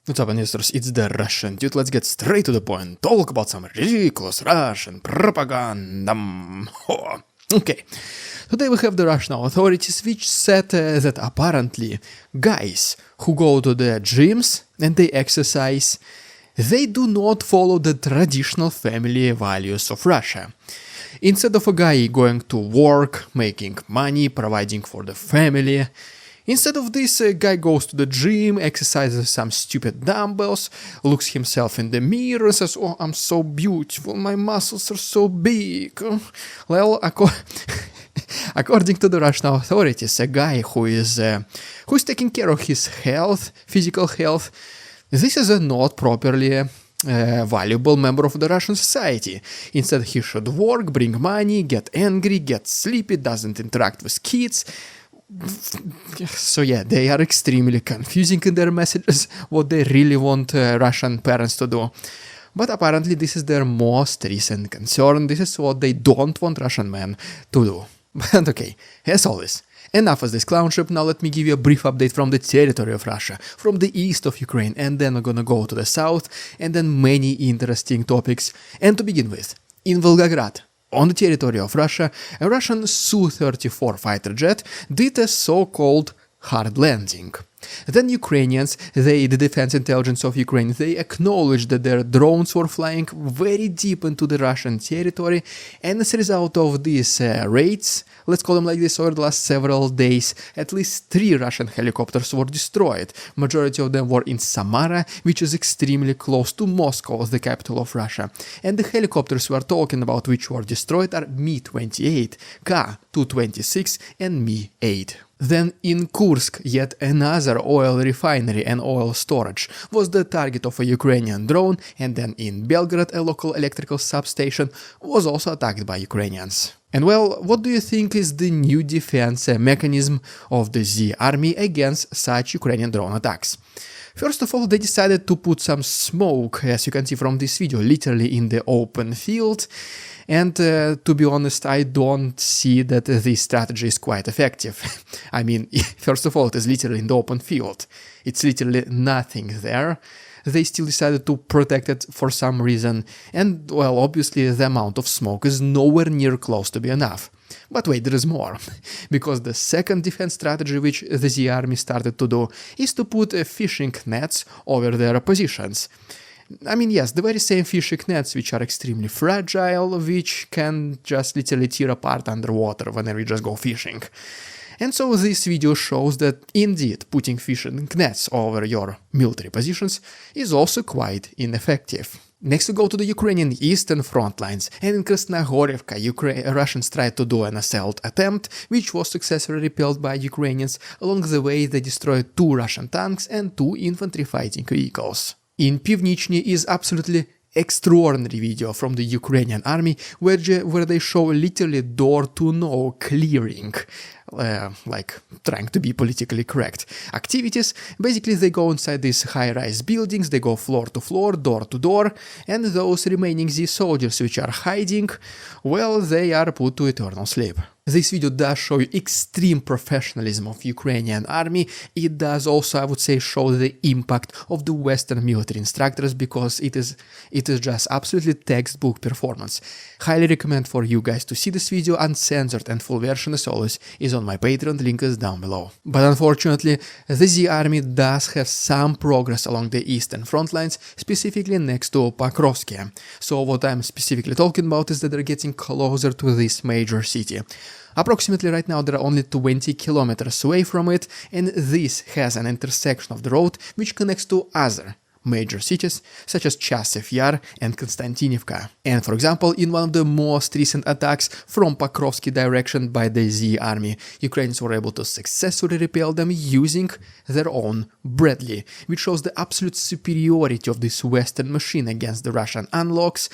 What's up, investors? It's the Russian dude. Let's get straight to the point. Talk about some ridiculous Russian propaganda. Okay. Today we have the Russian authorities which said that apparently guys who go to the gyms and they exercise, they do not follow the traditional family values of Russia. Instead of a guy going to work, making money, providing for the family, instead of this, a guy goes to the gym, exercises some stupid dumbbells, looks himself in the mirror and says, "Oh, I'm so beautiful, my muscles are so big." Well, according to the Russian authorities, a guy who is taking care of his health, physical health, this is a not properly valuable member of the Russian society. Instead, he should work, bring money, get angry, get sleepy, doesn't interact with kids. So yeah, they are extremely confusing in their messages, what they really want Russian parents to do. But apparently this is their most recent concern, this is what they don't want Russian men to do. But okay, as always, enough of this clownship, now let me give you a brief update from the territory of Russia, from the east of Ukraine, and then we're gonna go to the south, and then many interesting topics. And to begin with, in Volgograd, on the territory of Russia, a Russian Su-34 fighter jet did a so-called hard landing. Then Ukrainians, the defense intelligence of Ukraine, they acknowledged that their drones were flying very deep into the Russian territory, and as a result of these raids, let's call them like this, over the last several days, at least 3 Russian helicopters were destroyed. Majority of them were in Samara, which is extremely close to Moscow, the capital of Russia. And the helicopters we are talking about which were destroyed are Mi-28, Ka-226 and Mi-8. Then in Kursk, yet another oil refinery and oil storage was the target of a Ukrainian drone, and then in Belgrade a local electrical substation was also attacked by Ukrainians. And well, what do you think is the new defense mechanism of the Z-Army against such Ukrainian drone attacks? First of all, they decided to put some smoke, as you can see from this video, literally in the open field. And to be honest, I don't see that this strategy is quite effective. I mean, first of all, it is literally in the open field. It's literally nothing there. They still decided to protect it for some reason. And, well, obviously the amount of smoke is nowhere near close to be enough. But wait, there is more. Because the second defense strategy which the Z-Army started to do is to put fishing nets over their positions. I mean, yes, the very same fishing nets which are extremely fragile, which can just literally tear apart underwater whenever you just go fishing. And so this video shows that indeed putting fishing nets over your military positions is also quite ineffective. Next we go to the Ukrainian eastern front lines, and in Krasnogorivka, Russians tried to do an assault attempt, which was successfully repelled by Ukrainians. Along the way they destroyed 2 Russian tanks and 2 infantry fighting vehicles. In Pivnichny is absolutely extraordinary video from the Ukrainian army where they show literally door-to-door clearing, like trying to be politically correct activities. Basically they go inside these high-rise buildings, they go floor to floor, door to door, and those remaining Z soldiers which are hiding, well, they are put to eternal sleep. This video does show you extreme professionalism of Ukrainian army. It does also, I would say, show the impact of the Western military instructors, because it is just absolutely textbook performance. Highly recommend for you guys to see this video uncensored, and full version as always is on my Patreon, link is down below. But unfortunately, the Z-Army does have some progress along the eastern front lines, specifically next to Pokrovsky. So what I'm specifically talking about is that they're getting closer to this major city. Approximately right now they are only 20 kilometers away from it, and this has an intersection of the road which connects to other major cities such as Chasiv Yar and Konstantinivka. And for example, in one of the most recent attacks from Pokrovsky direction by the Z-Army, Ukrainians were able to successfully repel them using their own Bradley, which shows the absolute superiority of this Western machine against the Russian analogs,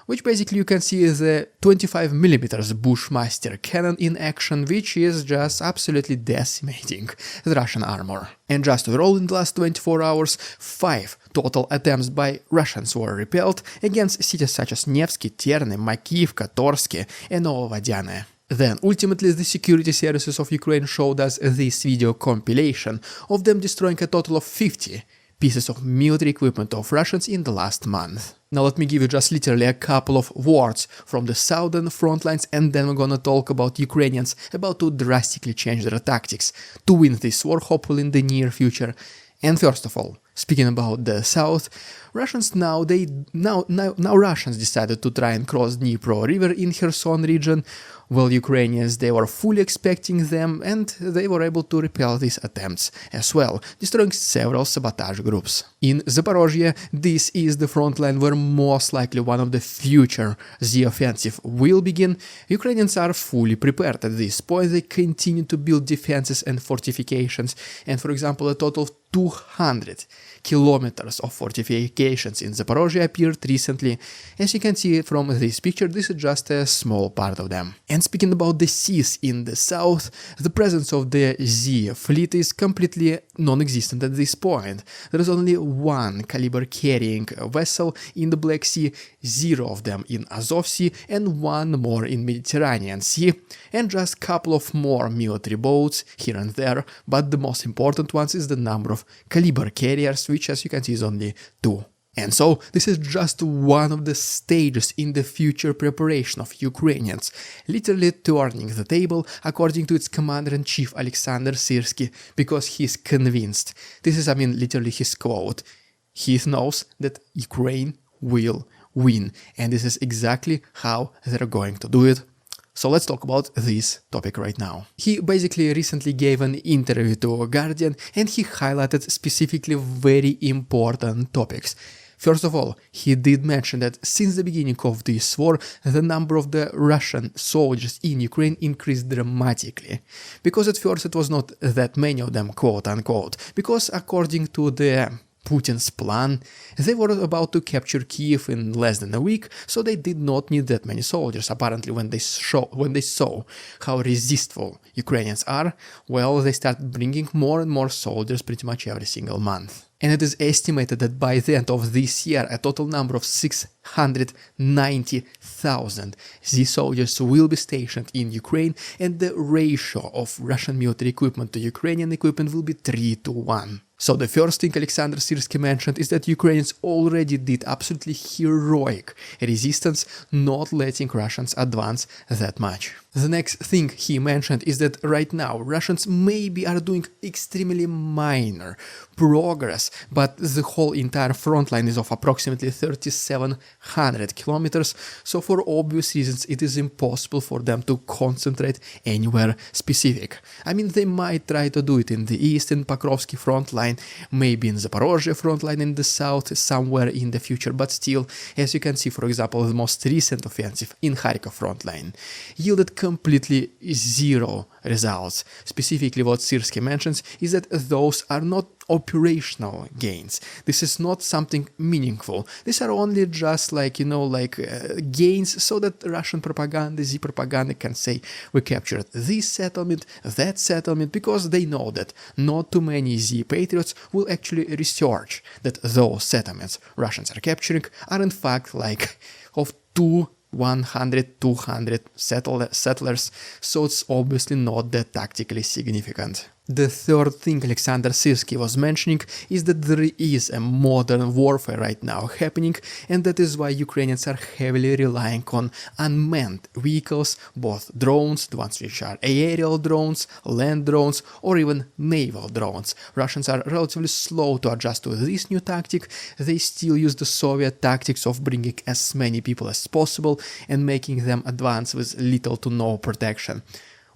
which basically you can see is a 25mm Bushmaster cannon in action, which is just absolutely decimating the Russian armor. And just overall, in the last 24 hours, 5 total attempts by Russians were repelled against cities such as Nevsky, Terny, Makivka, Torsky and Novovodyane. Then, ultimately, the security services of Ukraine showed us this video compilation of them destroying a total of 50 pieces of military equipment of Russians in the last month. Now let me give you just literally a couple of words from the southern front lines, and then we're gonna talk about Ukrainians about to drastically change their tactics to win this war, hopefully in the near future. And first of all, speaking about the south, Russians now Russians decided to try and cross Dnipro River in Kherson region, while Ukrainians, they were fully expecting them, and they were able to repel these attempts as well, destroying several sabotage groups. In Zaporozhye, this is the front line where most likely one of the future Z offensive will begin. Ukrainians are fully prepared at this point. They continue to build defenses and fortifications, and for example, a total of 200 kilometers of fortifications in Zaporozhye appeared recently. As you can see from this picture, this is just a small part of them. And speaking about the seas in the south, the presence of the Z fleet is completely non-existent at this point. There is only one caliber carrying vessel in the Black Sea, 0 of them in Azov Sea, and 1 more in Mediterranean Sea, and just a couple of more military boats here and there, but the most important ones is the number of caliber carriers, which as you can see is only 2. And so, this is just one of the stages in the future preparation of Ukrainians, literally turning the table according to its commander-in-chief Alexander Syrsky, because he's convinced. This is, literally his quote. He knows that Ukraine will win, and this is exactly how they're going to do it. So let's talk about this topic right now. He basically recently gave an interview to Guardian, and he highlighted specifically very important topics. First of all, he did mention that since the beginning of this war, the number of the Russian soldiers in Ukraine increased dramatically. Because at first it was not that many of them, quote-unquote, because according to the Putin's plan, they were about to capture Kiev in less than a week, so they did not need that many soldiers. Apparently, when they saw how resistible Ukrainians are, well, they started bringing more and more soldiers pretty much every single month. And it is estimated that by the end of this year, a total number of 690,000 Z soldiers will be stationed in Ukraine, and the ratio of Russian military equipment to Ukrainian equipment will be 3-1. So the first thing Alexander Syrsky mentioned is that Ukrainians already did absolutely heroic resistance, not letting Russians advance that much. The next thing he mentioned is that right now Russians maybe are doing extremely minor progress, but the whole entire front line is of approximately 3,700 kilometers, so for obvious reasons it is impossible for them to concentrate anywhere specific. They might try to do it in the east in Pokrovsky front line, maybe in Zaporozhye front line in the south somewhere in the future, but still, as you can see, for example, the most recent offensive in Kharkov front line yielded completely 0 results. Specifically, what Syrsky mentions is that those are not operational gains. This is not something meaningful. These are only just gains so that Russian propaganda, Z propaganda can say we captured this settlement, that settlement, because they know that not too many Z patriots will actually research that those settlements Russians are capturing are in fact of 100, 200 settlers, so it's obviously not that tactically significant. The third thing Alexander Syrsky was mentioning is that there is a modern warfare right now happening, and that is why Ukrainians are heavily relying on unmanned vehicles, both drones, the ones which are aerial drones, land drones, or even naval drones. Russians are relatively slow to adjust to this new tactic. They still use the Soviet tactics of bringing as many people as possible and making them advance with little to no protection.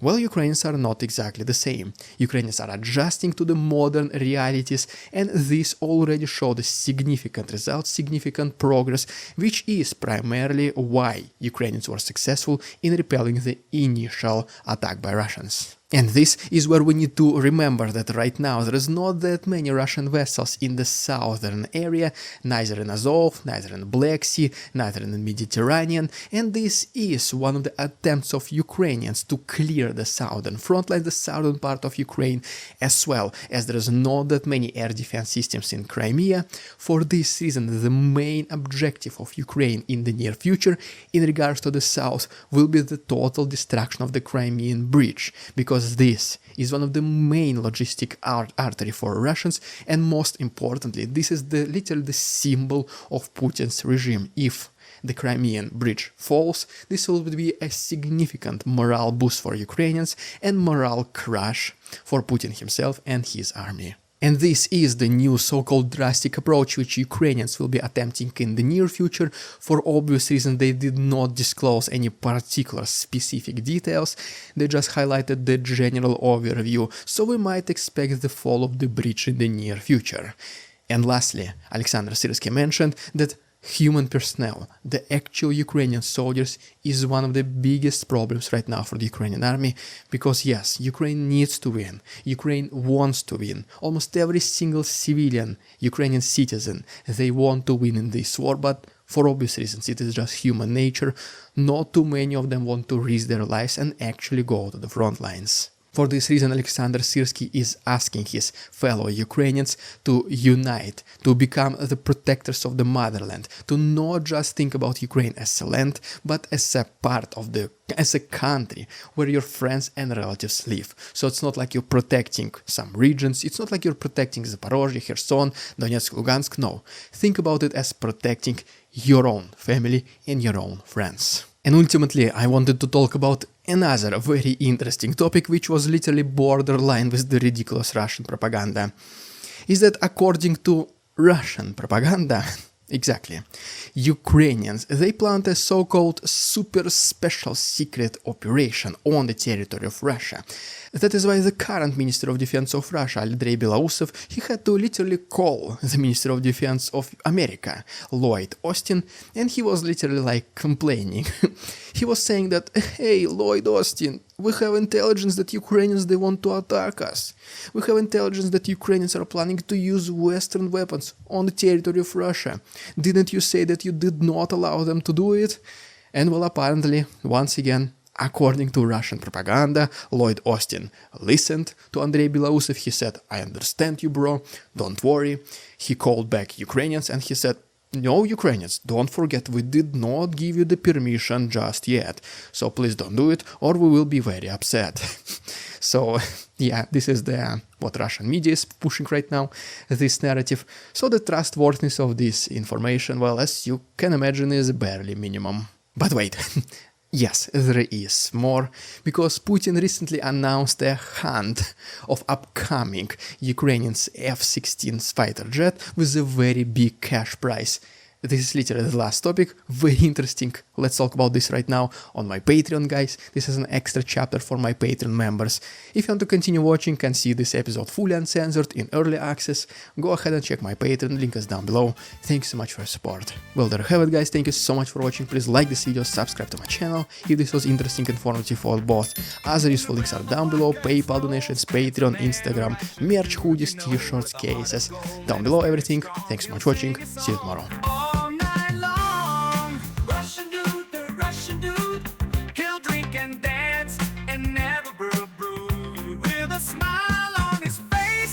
Well, Ukrainians are not exactly the same. Ukrainians are adjusting to the modern realities, and this already showed significant results, significant progress, which is primarily why Ukrainians were successful in repelling the initial attack by Russians. And this is where we need to remember that right now there is not that many Russian vessels in the southern area, neither in Azov, neither in Black Sea, neither in the Mediterranean, and this is one of the attempts of Ukrainians to clear the southern front line, the southern part of Ukraine, as well as there is not that many air defense systems in Crimea. For this reason, the main objective of Ukraine in the near future in regards to the south will be the total destruction of the Crimean Bridge, because because this is one of the main logistic artery for Russians, and most importantly, this is literally the symbol of Putin's regime. If the Crimean bridge falls, this will be a significant morale boost for Ukrainians and morale crash for Putin himself and his army. And this is the new so-called drastic approach which Ukrainians will be attempting in the near future. For obvious reasons, they did not disclose any particular specific details, they just highlighted the general overview, so we might expect the fall of the bridge in the near future. And lastly, Alexander Syrsky mentioned that human personnel, the actual Ukrainian soldiers, is one of the biggest problems right now for the Ukrainian army, because yes, Ukraine needs to win, Ukraine wants to win, almost every single civilian Ukrainian citizen, they want to win in this war, but for obvious reasons, it is just human nature, not too many of them want to risk their lives and actually go to the front lines. For this reason, Alexander Syrsky is asking his fellow Ukrainians to unite, to become the protectors of the motherland, to not just think about Ukraine as a land, but as a part of as a country where your friends and relatives live. So it's not like you're protecting some regions, it's not like you're protecting Zaporozhye, Kherson, Donetsk, Lugansk, no. Think about it as protecting your own family and your own friends. And ultimately, I wanted to talk about another very interesting topic, which was literally borderline with the ridiculous Russian propaganda, is that according to Russian propaganda, exactly, Ukrainians, they planned a so-called super special secret operation on the territory of Russia. That is why the current Minister of Defense of Russia, Andrei Belousov, he had to literally call the Minister of Defense of America, Lloyd Austin, and he was literally like complaining. He was saying that, hey, Lloyd Austin, we have intelligence that Ukrainians, they want to attack us. We have intelligence that Ukrainians are planning to use Western weapons on the territory of Russia. Didn't you say that you did not allow them to do it? And well, apparently, once again, according to Russian propaganda, Lloyd Austin listened to Andrei Belousov. He said, I understand you, bro, don't worry. He called back Ukrainians and he said, no, Ukrainians, don't forget, we did not give you the permission just yet. So please don't do it or we will be very upset. So yeah, this is what Russian media is pushing right now, this narrative. So the trustworthiness of this information, well, as you can imagine, is barely minimum. But wait. Yes, there is more, because Putin recently announced a hunt of upcoming Ukrainian F-16 fighter jet with a very big cash prize. This is literally the last topic, very interesting. Let's talk about this right now on my Patreon, guys. This is an extra chapter for my Patreon members. If you want to continue watching and see this episode fully uncensored in early access, go ahead and check my Patreon, link is down below. Thanks so much for your support. Well, there you have it, guys. Thank you so much for watching. Please like this video, subscribe to my channel if this was interesting, informative, or both. Other useful links are down below: PayPal donations, Patreon, Instagram, merch, hoodies, t-shirts, cases. Down below everything. Thanks so much for watching. See you tomorrow.